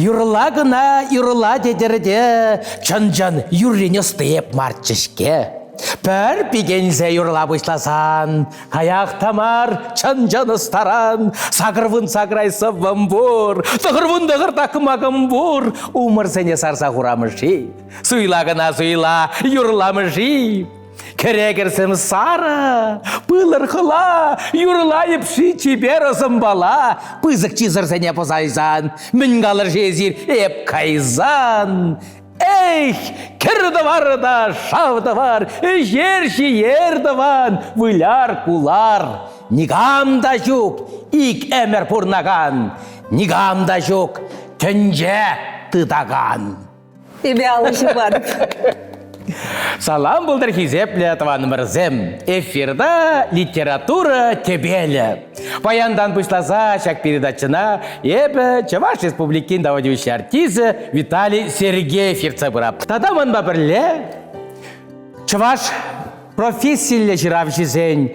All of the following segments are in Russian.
Юрла гына юрла дедерде, чын-чын юррене степ марчышке. Пір пигензе юрла бұшласан, аяқ тамар чын-чын ыстаран, сағырвын сағырайсы вымбур, тұғырвын-дығыр такымағымбур, умыр сене сарса құрамышы, суйла гына суйла юрламышы. Керегерсім сары, пылыр қыла, юрлайып ши чебер ызымбала, пызық чизыр сене позайзан, мін қалыр жезір еп кайзан. Эх, кірді бар да, шавды бар, жерші ерді ван, выляр кулар. Нигамда жүк, ик әмір пұрнаған, нигамда жүк, түнже тыдаған. Тебе алышы бар. Салам бұлдыр хизеплі тванымырзем. Эфирда литература тебелі. Баяндан пышласа шак передачына ебі Чуваш Республикин давадевущий артист Виталий Сергеев ерцебырап. Тада манба бірле Чуваш профессиялі жиравшизен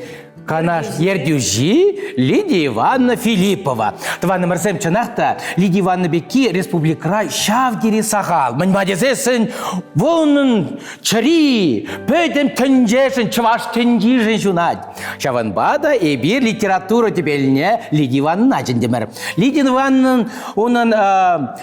канаш ердюжи Лидия Ивановна Филиппова. Тванымырзем чынақта Лидия Ивановна беки республикра шавдері сағал. Мәнмадезесін волнын чари, пөйден түнжешін, Чуваш түнжешін жунат. Шаванбада эбир литература тебеліне Лидия Ивановна ажындемір. Лидия Ивановна оның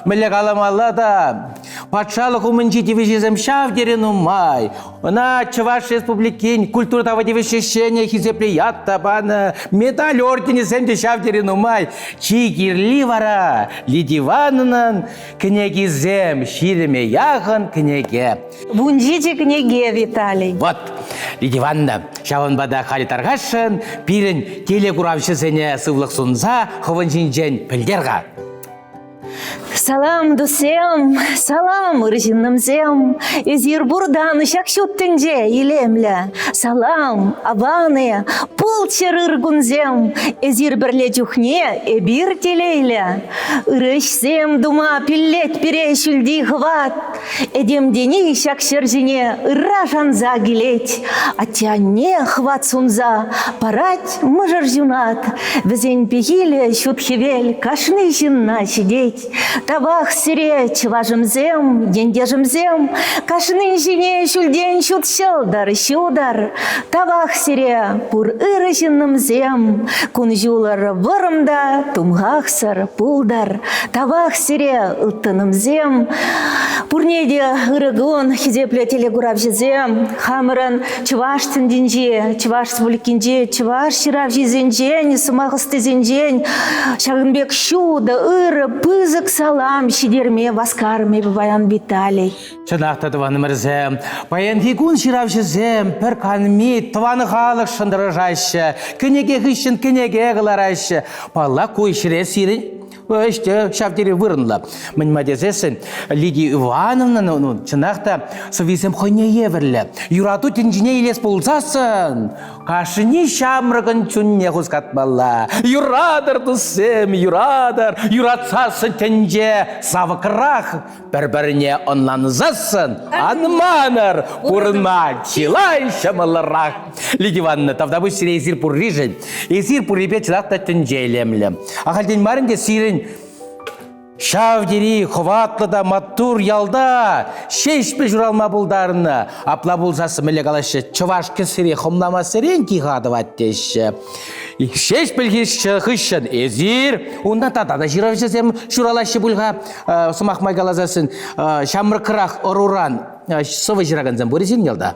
мүлі қаламалы да патшалық умынчи девежезім шавдерін умай. Она Чуваш Республикин культура тавадевешешение хизеплеят табаны, медаль ордені сәнде шавдерін умай. Чигирли вара Лидия Ивановнан княгизем ширеме яғын княге. Бунжите княге, Виталий. Вот, Лидия Ивановна, шаванбада қали тарғашын, пирін телекуравшы сәне сывлық сұнса, хывын жинжен пілдерға. Салам дусем, салам ыржиннымзем, эзир бурдан шакшуттенже илемле. Салам аваны, пулчыр ыргунзем, эзир бірле жүхне эбир телейле. Ырышсем дума пиллет пире шүлди хват, эдемдени шакшыр жіне ырра жанза келет. Атяне хват сунза, парать мыжыр жунат, візен пегиле шутхевел, кашны жинна сидеть. Табах сире чыважымзем, дендежымзем, кашны жіне шүлден шут шылдар, шудар. Табах сире пур ырышынымзем, күн жулар вырымда, тумғақсыр пулдар. Табах сире ұттынымзем, пурнеде ырыгын хизепле телегурав жезем, хамырын Чуваш тінденже, Чуваш Республикинже, Чуваш ширав жезенжен, сымағыстезенжен, шағынбек шуды, ыры, пызык салам, шидерме, васкарме, баян Виталий. Чынақта тванымырзем, баян фигун ширав жезем, пір канми, тваны халық шындыры жайшы, кінеге хыщын кінеге ғыларайшы, палла көй шире сирін, өшті шафтері вырынла. Мен мадезесін Лидия Ивановна, чынақта совесем хойне еверлі. Юрату тінжіне елес болсасын, қашыне шамрығын чүнне құзқатмалла. Юрадар тұсым, юрадар, юратсасын тінже савықырақ, бір-біріне онланызасын, анманыр, бұрынма чилай шамылырақ. Лидия Ивановна, тавдабы сире езір пұррижын, езір пұррипе чынақта тінже елемлі. Ақалден марынде сирен шавдери, хватлыда, маттур ялда, шешпе журалма бұлдарыны, апла бұлзасы мүлі қалашы, Чуваш кісіре хомлама сирен киғадыват деші. Шешпел хыщын езір, онда тадада жирав жезем журалашы бұлға сымақмай қалазасын, шамры қырақ ұруран, сывы жирағанзан бөресен елда.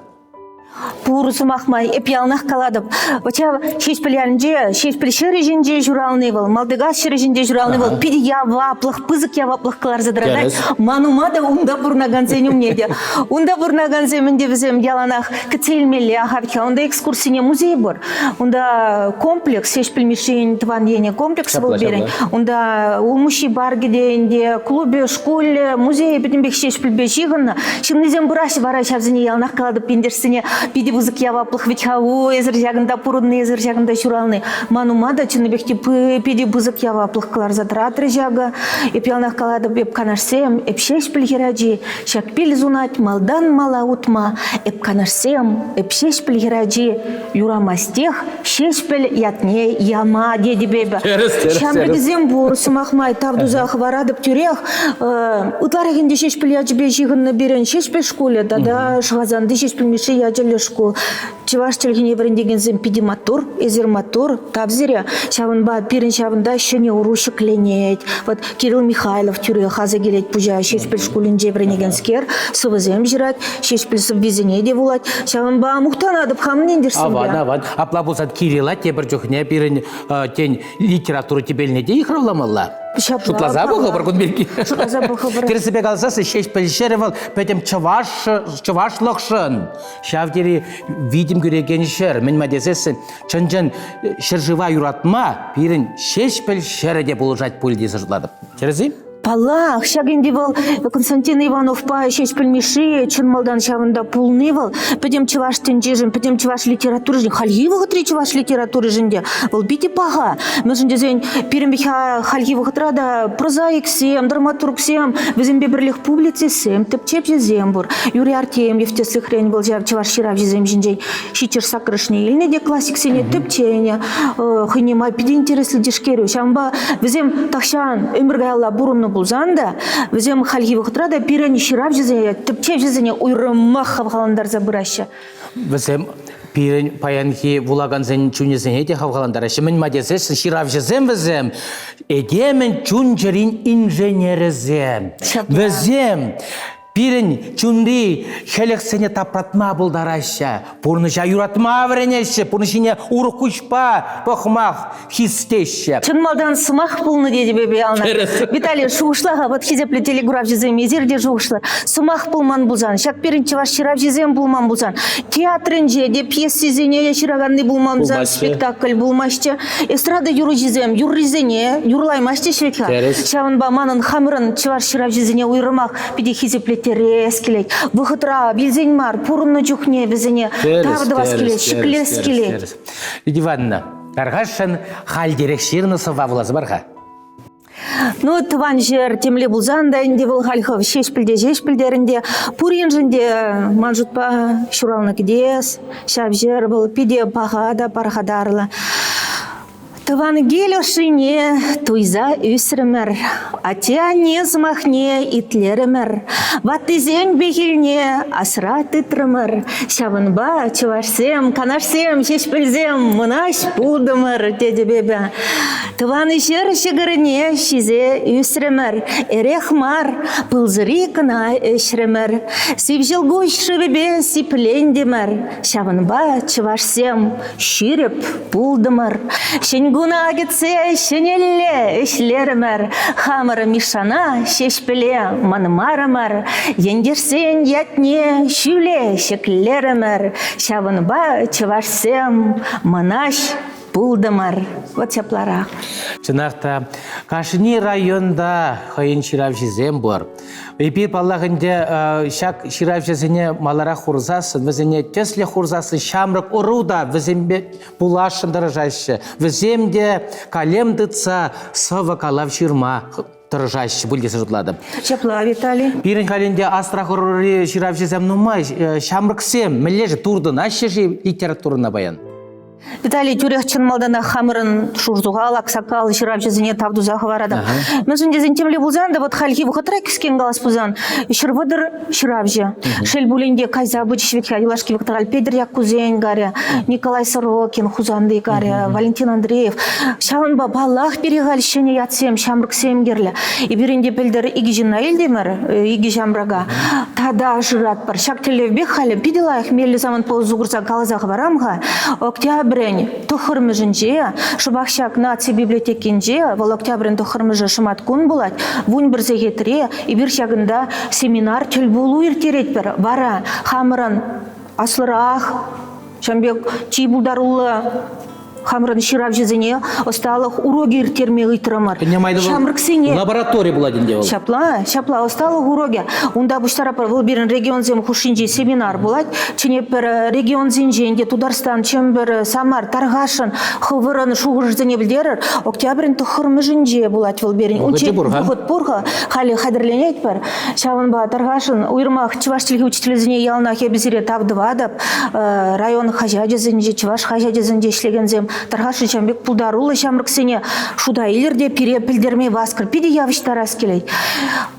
Пурусу махмай, эпиалнах каладып. Вача шешпілянже, шешпілшірі жінде журалны был, малдыгас шірі жінде журалны был, пиди я ваплых, пызык я ваплых калар задырадай. Манумада унда бурнаганзен умнеде. Унда бурнаганзен менде візем яланах кцелмелі ағавке, унда экскурсине музей бар. Унда комплекс, шешпілмешен тван ене комплекс был берен. Унда умуши баргеденде, клубе, школе, музей, бітінбек шешпілбе жиғынна. Шымнезем бұраши вара шавзіне яланах каладып пендерсіне пиди бузык яваплых ветхаво езер жагында пурудный езер жагында шуралны. Манумада чыныбекти пиди бузык яваплых калар задратыр жага. Эпялнах калады беп канашсем, эпшеш пильгераджи, шак пиль зунать малдан мала утма, эп канашсем, эпшеш пильгераджи, юрамастех, шеш пиль ятне яма деди бебе. Шамбегзем бур сумахмай тавдузах варадып тюрех, утларагенде шеш пиль яджбе жигынны берен шеш пиль школе, да шгазанды шеш пиль миши яджеле школ. Чеваш телгене врендеген зем пиди мотор, эзер мотор, тавзире, шавынба пирен шавында шене уруши кленеть. Вот Кирилл Михайлов тюре хаза гелет пужа шеш пиль школинже врендеген скер, сывызем жирать, шеш пиль сыввизене девулать, шавынба мухтана адып хамнен дерсен. Аван. Апла болсат Кирилла тебір жоқне пирен тен литературу тебеліне де ихравламалла. Шутлаза бұғы бір күн белгі. Шутлаза бұғы бір. Терсіпе қалсасы шеш пілшеревал пәтем чавашлықшын. Шавдері видим көреген шер. Мен мәдесесін чынжын шыржыва юратма пирен шеш пілшереде болжать пөлдесі жұтладып. Терсі? Палах, шагенде был Константин Иванов па шеш пельмеши, чынмалдан шавында пулны был, пойдем чеваш тенджижим, пойдем чеваш литературы жин, хальгивы гатри чеваш литературы жинде, был бити пага. Мы жинде зень перембиха хальгивы гатрада прозаик сем, драматург сем, везем беберлих публицы сем, тепчеп зембур, Юрий Артемьев те сыхрень был чеваш ширав жезем жинжей, щичер сакрышне, ильнеде классик сене тепчене, хынема пиде интересли дешкерю, шамба везем тахшан, эмергайла бурунну булзанда, везем хальги вахтрада пирани ширав жезене, тепчеп жезене уйрымах хавхаландар забыраща. Везем пирен паянки вулаган зен чунезене те хавхаландар. Шемен мадесес ширав жезем везем, эдемен чунжерин инженерезем. Везем пирен чунри хелексене тапратма булдараща, пурныша юратма вренеше, пурнышине уркучпа похмах хистеща. Чынмалдан сымах пулны деди бебе ална. Виталий шушлага вот хизепле телеграф жезем езерде жушлар. Сымах пулман булзан, шак пирен чеваш ширав жезем булман булзан. Театрынже де пьесы зене яшираганны булман булзан, спектакль булмашча. Эстрада юру жезем, юрризене, юрлаймашча швекла. Шавынба манын хамырын чеваш ширав жезене уйрымах пиде хизепле терескелет. Выхытра билзеньмар, пурынны жухне безене, тавдываскелет, шиклескелет. Лидия Ивановна, каргашын хальдерек ширнысы вавлазы барға? Ну, тыван жер темле булзанда инде был хальхов шеш пилдеринде, пурин жинде манжутпа шуралны кидес, шап жер был пиде пахада пархадарла. Тыван гелешине туйза үсірімір, атя не змахне итлерімір, ваттызен бегілне асра тытрымыр, шавынба чывашсем, канашсем, шешпілзем, мынаш пудымыр, деді бебе. Тыван жер шығырыне шизе үсірімір, эрехмар, пылзыри кына өшірімір, сивжілгуш шыбебе сиплендемір, шавынба чывашсем, ширіп пулдымыр, гуна кетсе шенелле эшлерімір, хамыры мишана шешпіле манмарымыр, ендерсен ятне шүле шеклерімір, шавынба чывашсем манаш пулдымыр. Вот теплара. Чынақта, Кашни районда хайын ширав жезем бар. Эпи паллағынде шак ширав жезене малара хурзасын, візене тесле хурзасын шамрық ұруда, візембе пулашын дырыжашы, віземде калемдыца сава калав ширма дырыжашы бүлгесі жұтладым. Чепла, Виталий. Пирен халінде астрах ұры ширав жезем нумай, шамрық сем, мілежі турдын, ашшежі литературына баян. Виталий тюрех чынмалдана хамырын шурзуға лаксакал ширав жезене тавдуза хаварада. Мен жынде зентемле булзанда вот хальги вухатра кискен галас пузан. Шырвыдыр ширав же. Шель булинде кайза бычы шветка Илашки Виктораль Педр Якузень гаря, Николай Сорокин хузанды гаря, Валентин Андреев. Шавынба баллах перегаль шене ятсем, шамрык сем герлі. И беренде пельдер иги жинна елдемір, иги жамрага. Тада жырат бар. Шак телевбек халі пиделайық мелі заман ползугурса галазақ барамға. Октябрь тухырмы жынже, шубақшак наци библиотекинже, вол октябрен тухырмы жы шымат күн булат, вунь бірзе кетіре, и бір шагында семинар түл болу ертерет бір, вара, хамыран, аслырақ, шамбек чий булдарулы, хамрын ширав жезене осталых уроги иртерме ыйтырамар. Шамрыксене. Лаборатория была денде. Шапла осталых уроги. Унда буштара пар был берен регион зем хушинжи семинар булать. Чене пер регион зинженде Тударстан чембер Самар Таргашин хывырын шугыржене билдерер. Октябрин тухырмы жинже булать был берен. Унче бурга хали хадырленет пер. Шаванба Таргашин уйрмах чуваш учителезіне ялнах ебезере тавдывадып, район хажадезінде, чуваш хажадезінде ішлегензем, Тарғашы чамбек пулдарулы жамрыксене шуда илерде пире пілдерме васкыр, пиде явыштар аскелей.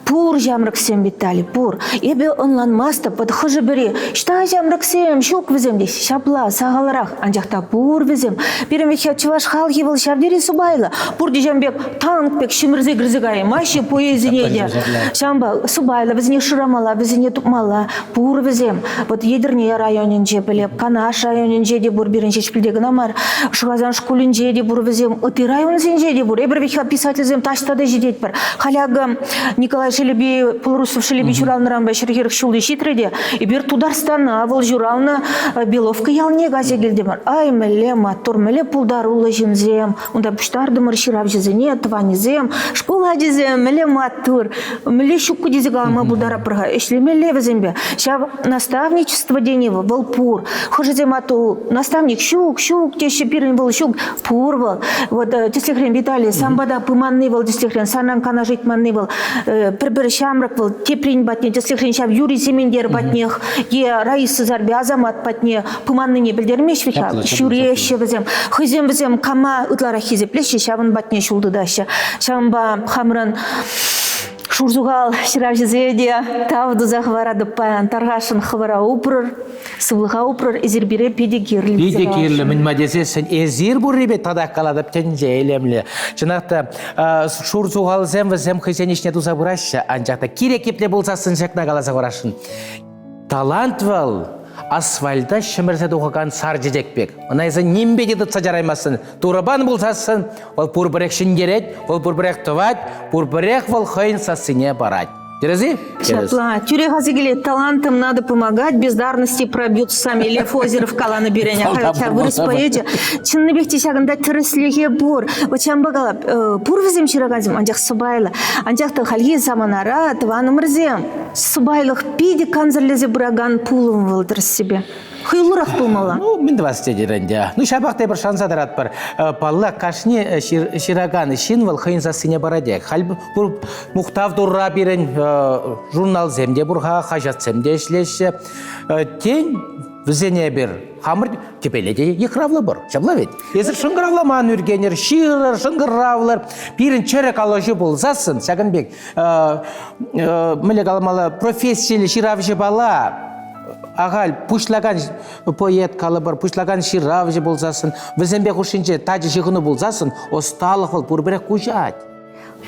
Пур жамрыксем беттали, пур. Ебе онланмасты, под хыжы біре, шта жамрыксем, шук візем дес, шапла, сағалырақ, анжақта пур візем. Перемеке чуваш хал ебыл шавдері субайлы, пур дежамбек танк пек шимірзе грызыгай, маши поезіне де. Шамба субайлы, візіне шырамала, візіне тупмала, пур візем. Вот едірне районенже білеп, Канаш районенже де бур бірінші шпілдегі намар, Шығазан школінже де бур візем, ұты районенже де бур, ебірбеке писательзем таштады жедет бір. Халягы Николай Шелеби, Полурусов Шелеби журалныран бәшір керек шулды шитреде, и бір Тударстана, вол журалны Беловка ялне газе келдемір. Ай, мәле матур, мәле пулдарулы жінзем, онда пұштардымыр ширап жезіне, тванезем, школа жезем, мәле матур, мәле шукку дезі қалама бұлдара пырға, эшлемеле візембе. Шав наставничество денево был пур. Хожезем ату наставник щук, те шепирин был щук, пур был. Вот теслехрен Виталий, самбада пыманный был, теслехрен санан кана жить манный был. Бір шамрак был, теприн батне, теслехрен шав Юрий Семендер батнех, е Раиса Зарби Азамат батне, пыманный не білдермеш виха, щуреше візем. Хызем візем кама ытлара хизеплеше, шавын батне шулды дашы. Шамба хамран Шурзугал ширавжезеде тавду захварады паян Таргашын хвара упрыр, сывлыға упрыр, эзербире педикирлі. Педикирлі, мен мадесесін эзер бұрребе тадақ қаладып тенже елемлі. Чынақта Шурзугал зем візем хызенешне дуза бұрашы, анжақта керек епле болсасын жақна қаласа құрашын. Талант вал асфальта шымырса доғыған сар жедекпек. Онайзы нембе деді сажараймасын. Турабан болсасын, ол пұрбірек шингерет, ол пұрбірек тыват, пұрбірек ол қойын сасыне барад. Терези? Шапла. Тюре газигеле талантам надо помогать, бездарности пробьют сами. Лев Озеров каланы берене. Хотя вырос поэдже. Чынны бехте шагында тіріслеге бур. Вачам бағалап, пур візем ширагазим, анжақ субайлы. Анжақты халге заманара, тваным рзем. Субайлық пиде канзырлезе бұраган пулым вылдыр себе. Хыйлырақ болмала. Мен де вас дедерінде. Шабақтай бір шансадарат бір. Палла кашне шираганы шин вал хыйынса сыне барадек. Хал бұл мұқтав дұрра берін журнал земде бұрға, қажат земде ішлеші. Тен візене бір хамыр кепеледе екравлы бір. Шабла вет. Езір шыңғыравламан үргенер, шиырыр, шыңғыравлар. Бірін чәрек алыжы болзасын. Сәгінбек, мүлі қаламалы профессиялы ширавжы бала. Ағал, пұшлаган поэт калы бар, пұшлаган ширавжы болзасын, візембе құшынче тажы жығыны болзасын, осталық ол бұрбірек күжат.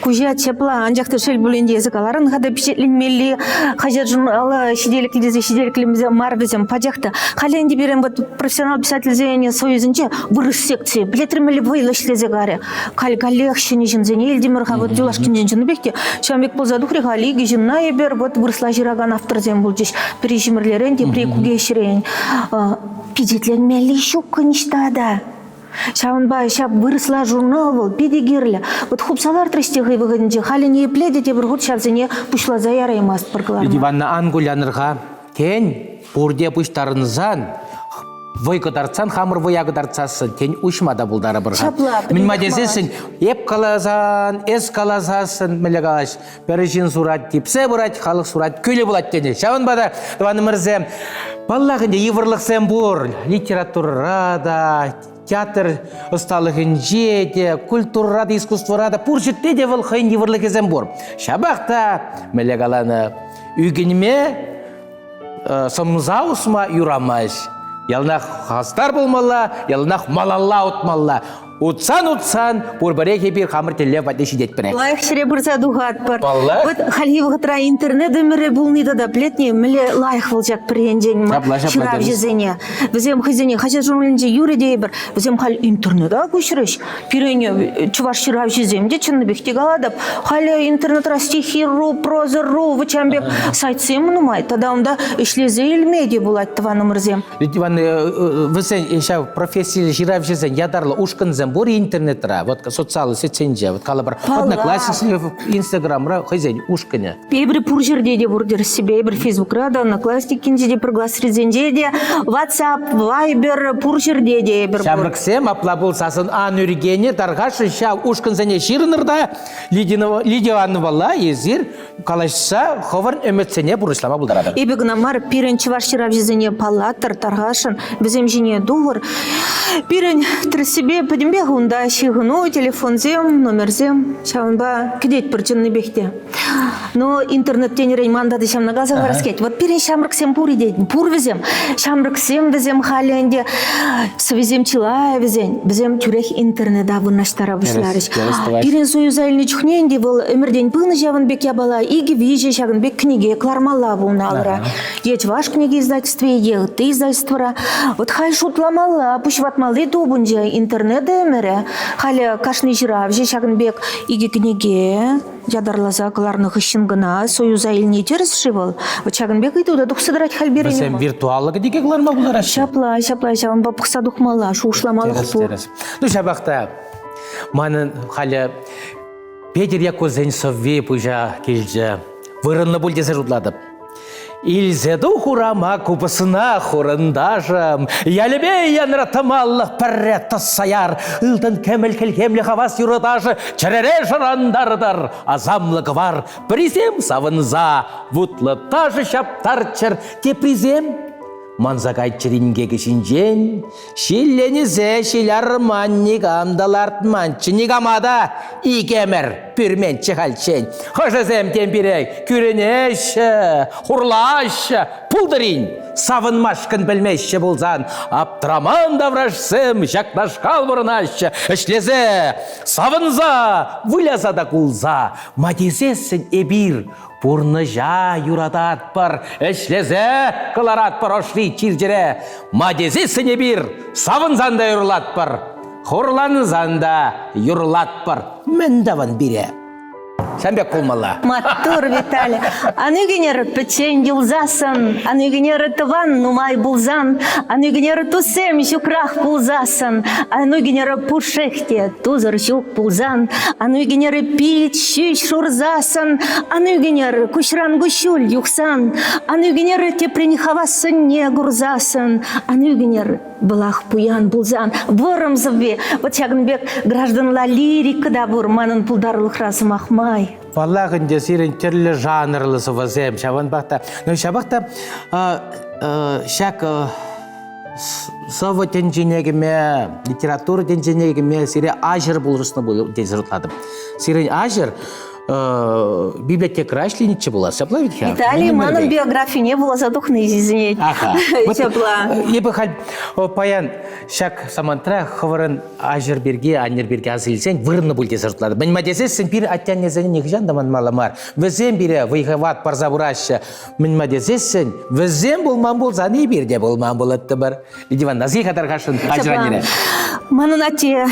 Кужат чепла, анжақты шел бүлінде языкаларын, ғада пешетленмелі, қажет журналы, шиделіклімізі марвізем, падяқты. Қаленде берем профессионал писательзене союзінче бұрыш секция, білетірмелі вайлышлезе ғары. Қалех шыны жынзене, елдемір ғавыд жолашкин жынжыны бекте. Шамбек болзадуқри ғалиги жынна ебер, бұрысла жираган авторзем бұл жеш, пережімірлерін, тепре күгешірен. Педетленмелі шук қыныштада. Шаванбай шап выросла журнал был, педигирлі. Вот хупсалар трестегі выгодынде, халі не пледе те бір ғұт шавзіне пұшла заяраймаст біргіларма. Диванна ангулянырға кен бұрде пұштарынызан войгыдарцан, хамыр войагыдарцасын, тен ұшмада бұлдары бірға. Мен мадезесін, еп қалазан, эс қалазасын, мүлі қалаш, бірішін сурат, тепсе бұрат, халық сурат, көлі бұлат тені. Шаванбада, дұваны мұрзем, баллағынде еврлықсен бұр, литературада, театр ұсталығын жеде, культурада, искусстворада, пұржетте де выл қайын еврлық езен бұр. Шабақта, мүлі қаланы, үйгініме, сымза ұсма юрамаш. Ялнақ хастар болмалла, ялнақ малалла ұтмалла. Утсан, пурбареке бир хамыр телле ватне шидет перек. Лайх шире бурса дугат пар. Валла. Вот хальги вгатра интернет өмірі булнида да плетне, міле лайх вылжак приенден ма. Шапла, Ширав дәріс. жезене. Візем хызене, хача журналинде юре дейбір. Візем халь интернета көшіріш. Пирене чуваш ширав жеземде чынны бекте галадып. Халя интернетра стихи.ру, проза.ру, вычамбек сайтсем нумай. Тада онда ишлезе илмеде булать тваны мырзем. Иван, высен еще профессия жирав жезен ядарлы ушканзен бур интернетра, вот социалы сетсенже, вот калабар одноклассницы, инстаграмра хозяин ушканя. Эбір пур жерде де бұрдер себе, эбір фейсбукра да, одноклассники де, проглас резенде де, ватсап, вайбер, пур жерде де эбір бұр. Шамрыксем аплабыл сасын анүргене тарғашы ша ушканзене ширынырда Лидия валла езір калашса ховарн өметсене бұрышлама бұлдарады. Эбі гнамар пирен чываш ширав жезене палаттыр, тарғашын, бізем жене дуғыр. Пирен себе подембе ғунда шиғыну, телефонзем, номерзем, шавынба кедет бір чынны бекте. Но интернеттен реймандады шамнага зағарскет. Вот пирен шамрыксем пур идейдін, пур візем. Шамрыксем візем халенде, свезем чилая візен, бізем түрек интернета выннаштара бұшларыш. Пирен союзайлны чухненде бұл өмірден пылны жавын бек ябала, иги виже шағын бек книге клармала бұлна алыра. Ет ваш книги издательстве, ет ты издательствора. Вот хай шутламала, пушватмалы тубунже интернет өмірі. Халі кашны жирав же шағын бек иги книге, ядарлаза кыларных ищен гына, союзайлны теріс шывыл. Вот шағын бек итуда дұқсыдырать халберіне. Высен виртуаллы кедеге кларма бұлдар Шапла, шағын ба пықса дұқмала, шушламалық бұл. Ну, шабақта, манын халі Петер Якозен сове пыжа келже, вырынны бүлдесі жұтладып. Илзеду хурама купасына хурындажым, ялебей янратымаллық пәрретті саяр, ұлдың кәміл келкемлі хавас юрытажы, чәрере жырандардар, азамлығы бар, призем савынза, вутлы тажы шаптарчыр, те призем манзагай черинге кешінжен, шилленізе шилар манник амдаларт манчы негамада, икемер пүрмен чехалчен. Хожызем темпирек, күренеші, хурлашы, пулдырин, савынмашкын білмеші болзан, аптраман даврашсым, жакнашқал бұрынашы, ішлезе, савынза, вылязада кулза, мадезесін эбир, Пурны жа юрадат бар, эшлезе кыларат бар ошли чиржере. Мадези сыне бир, савынзанда юрлат бар, хурланзанда юрлат бар. Мен даван бире. Сәмбек кулмалла. Маттур Виталий. Анүгенер печен юлзасын, анүгенер тыван нумай булзан, анүгенер тусем жукрах булзасын, анүгенер пушехте тузыр жук булзан, анүгенер пит шиш шурзасын, анүгенер кушран гушул юхсан, анүгенер тепрен хавасын не гурзасын, анүгенер былах пуян булзан, ворым зыве. Вот шагынбек гражданла лирика да бур, манын пулдарлық разым ахмай. Валлахын десирен түрлі жанрлысы вазем. Шабан бақта. Но шабақта шак сова тенженегіме, литература тенженегіме сире ажыр бұлрысыны бұл дезіртладым. Сирен ажыр библиотека рашлиниче была, сапла ведь я. Виталий, манын биографии не было, задухны извинить. Ага. Сапла. Ебі хал паян шак самантра хаваран ажырберге, анерберге азылсен вырны бұл дезіртлады. Мен мадезесен бір аттян незені негжан даман маламар. Візен біре вайхават парзабураща. Мен мадезесен візен болман бол, заны берде болман болатты бар. Диван назы қатар қашын ажыранере. Манын ате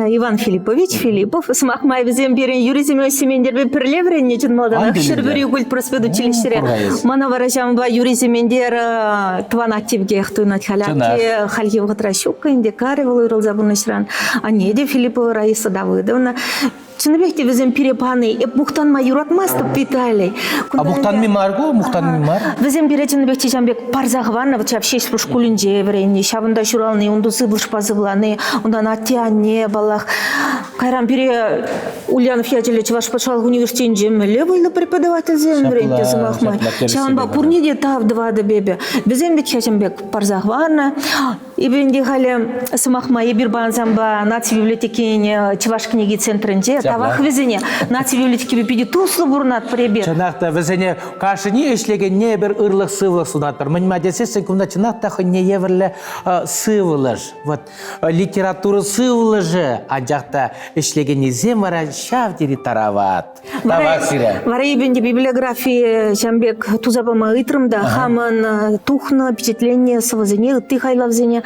Иван Филиппов, смахмай візен берен юриземе семендербе пірлеврен нечін малдан ақшыр бір үгіл проспеду челештере. Мана варажам ба юриземендер тван активге әқтуынат халякке, халги вғытра шука, инде каре выл үйрыл забынышран. А неде Филиппова Раиса Давыдовна. Чыныбекте візен перепаны, еп мұқтанма юратмастып Виталий. А мұқтан мемар го, мұқтан мемар? Візен бере чыныбекте жамбек парзағываны, вот шап шеш бұш күлінже верені, шабында журалны, онды зыбылш пазывланы, ондан аттианне балақ. Кайран бере Ульянов Ятелевич ваш пашалық университетін жемілі бұйлы преподаватель зем верені зымақмай. Шабында пурнеде тав двады бебе. Візен бет шашымбек парзағываны, Ибенде халі сымақма ебір банзамба наци библиотекене Чуваш книги центрінде тавах везене наци библиотеке бепеде туслы бурнат пребер. Чынақта везене кашыне эшлеген не бір ырлық сывылық сунат бар. Мен мадесесен күмда чынақта не еверлі сывылыш. Вот литература сывылыжы анжақта эшлеген незем вара шав дери тарават. Тавақ сире. Вара ебенде библиография Жамбек тузабама ытрымда хаман тухна впечатление сывызене ты хайлавзене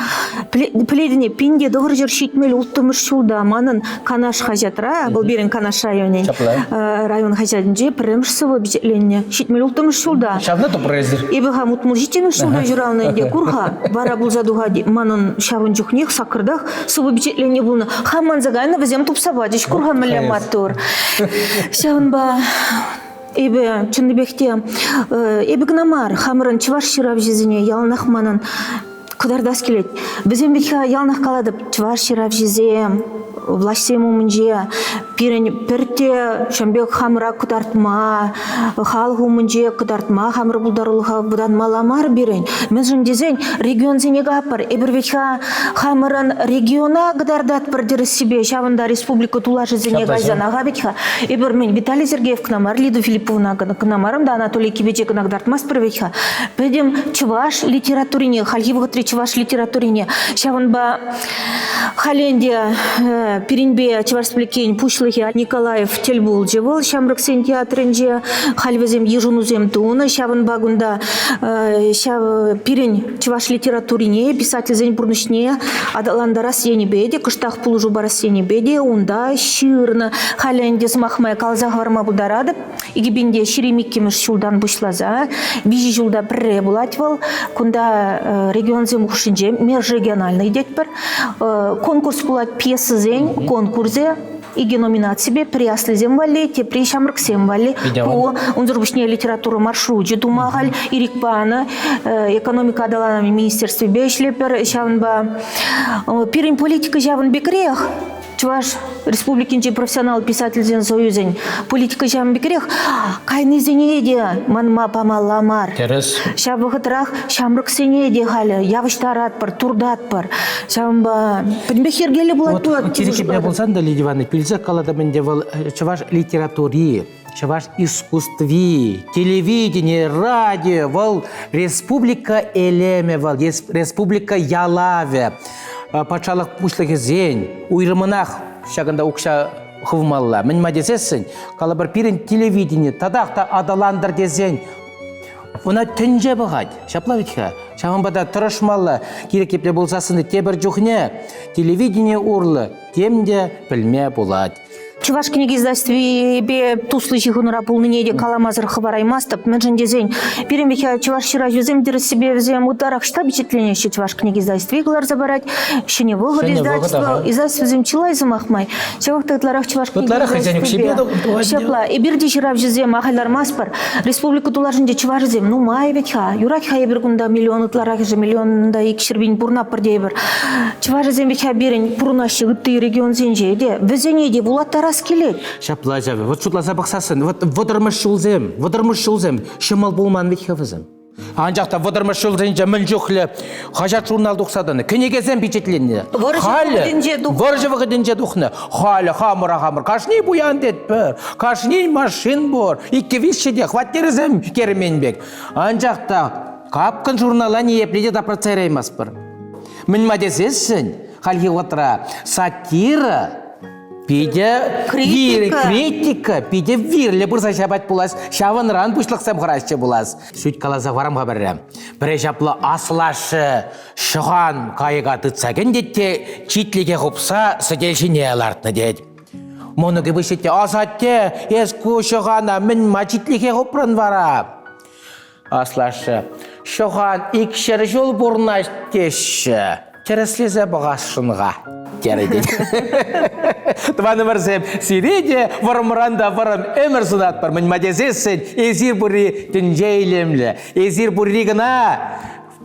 Пледіне пинде доғыр жер шетмел ұлттымыш шулда манын канаш хажатра, бұл берін канаш район хажатынже пірімш сывы бізеленне шетмел ұлттымыш шулда. Шавна то произер. Ебі ха мұтмұр жетемеш шулда жүралны де курха, бара бұл задуға манын шавын жүхнех сақырдақ сывы бізеленне бұлны. Хаман загайны візем тупсавадеш курха мәлематтыр. Шавын ба... Ебі чындыбекте, ебі гнамар, хамырын чываш шырап жезіне, ялнақ манын Кудардас келет. Бізен бетха ялнақ қаладып, чываш шырап жезем, властем умынже, пірте шамбек хамыра кудартма, халық умынже кудартма, хамыр бұлдарылыға бұдан маламар берен. Мен жын дезен регион зенеге апыр, ебір бетха хамырын региона гдардат бірдері себе, шавында республика тулашы зенеге айзанаға бетха. Ебір мен Виталий Сергеев кнамар, Лиду Филипповна кнамарым, да Анатолий Кибечек кнагдартмас бір бетха. Пәдем чываш литературине, хальгивығы чываш литературине, шавында халенде Пиринбе Чеварсплекень Пушлыхи Николаев Тельбул Джевол Шамраксен театрынже хальвезем ежунузем туна шавын багунда Пирин Чеваш литературине писатель зень бурнышне адаландара сенебеде кыштах пулужу бара сенебеде унда ширна халенде смахмая калзах варма бударадып игибинде ширемиккемеш шулдан бушлаза бижи жулда пре булатвал кунда регионзем ухшинже межрегиональный детпер конкурс булат пьесы зень конкурсе иге номинации прияслызем вали те при шамрыксем вали по унзурбушне литература маршруте думагаль ирикпана экономика адаланами министерстве бешлепер шавнба пирин политика жавын бекрех Чуваш республикинче профессионал писательзен союзен политика жавын бекрех кайны зенеде манма памаламар шавыгытрах шамрыксенеде халі явыштарат пар турдат пар шавнба пинбехергелі булат Терекепне болсан да Лидия Ивановна пилзек калада менде был чуваш литературе, чуваш искусстве, телевидение, радио, вол республика Элеме, вол республика Ялаве, пачалах пушлыхи зень, уйрымынах, шаганда укша хывмалла. Мен мадесесін, калабар пирин телевидение, тадақта адаландар дезень, Она тенже багать, шаплавитха, шамбада тырышмалла, кирекепте болсасыны тебір жүхне, телевидение урлы, темде пілме булать. Чуваш книги издательстве бе туслыщих унара полныне каламазыр хабараймастып, мен дезень. Перембехе чуваш шира юзем дерс себе взем ударах штаб впечатление, что чуваш книги издательстве глар забарать, еще не выгод издательство, издательство взем чила и замахмай. Чувах татларах чуваш книги издательстве. Шапла, и бирди шира взем ахайлар маспар, республика тулажынде чуваш зем, ну май ветха, юрак хайбергунда миллион утларах же миллион да икшербин бурна пардейбер. Чуваш зем ветха бирень пурнащи гытты регион зенже, де, везенеде булаттара скелет. Шапла жаве, вот шутла бақсасын, вот водырмыш шулзем, шымал болман ветхевізім. Анжақта водырмыш шулзен жамыл жоқлы, қажат журнал дұқсаданы, кенегезен бечетленді. Воржывығы дінже дұқны. Халі, хамыр, қашни буян детпір, қашни машин бор, икі вишшеде, хваттерізім керменбек. Анжақта қапқын журнала не епледе да процереймас бір. Мен мадесесін, халги отра, сатира, Пиде критика, пиде вирле бұрса шабат булас, шавынран бұшлықсам құрашчы булас. Сөйт қалаза варам қабаррам. Бірі жаплы асылашы шыған қайыға тұтсаген детте, читліге құпса сөделшіне алартны дед. Мұныгы бұшетте асатте, еску шығана мен ма читліге құпрын вара. Асылашы, шыған икшер жол бұрнаш теші, тереслезе бұғашынға. Тваны барсем, сиреде варымыранда варым өмір сұнат бар. Мен мадезесін, езір бұрри түнжейлемлі, езір бұрри ғына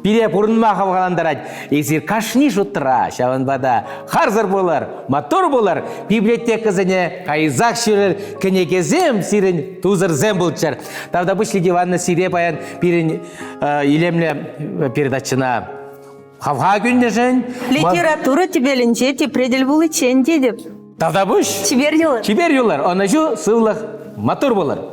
бире бұрынма қавғаландарад. Езір кашни жұттыра, шаванбада қарзыр болар, мотор болар, библиотека зіне қайзақ шүрір, кенегезем сирен тузырзем болчар. Тавда бұш Лидия Ивановна сире баян бірін елемлі передачына Хавха күндешін. Литература тебелінче тепредель бұл ичен дедіп. Тавда бұш. Чибер елар. Чибер юлар. Оны жу сыллық матур болар.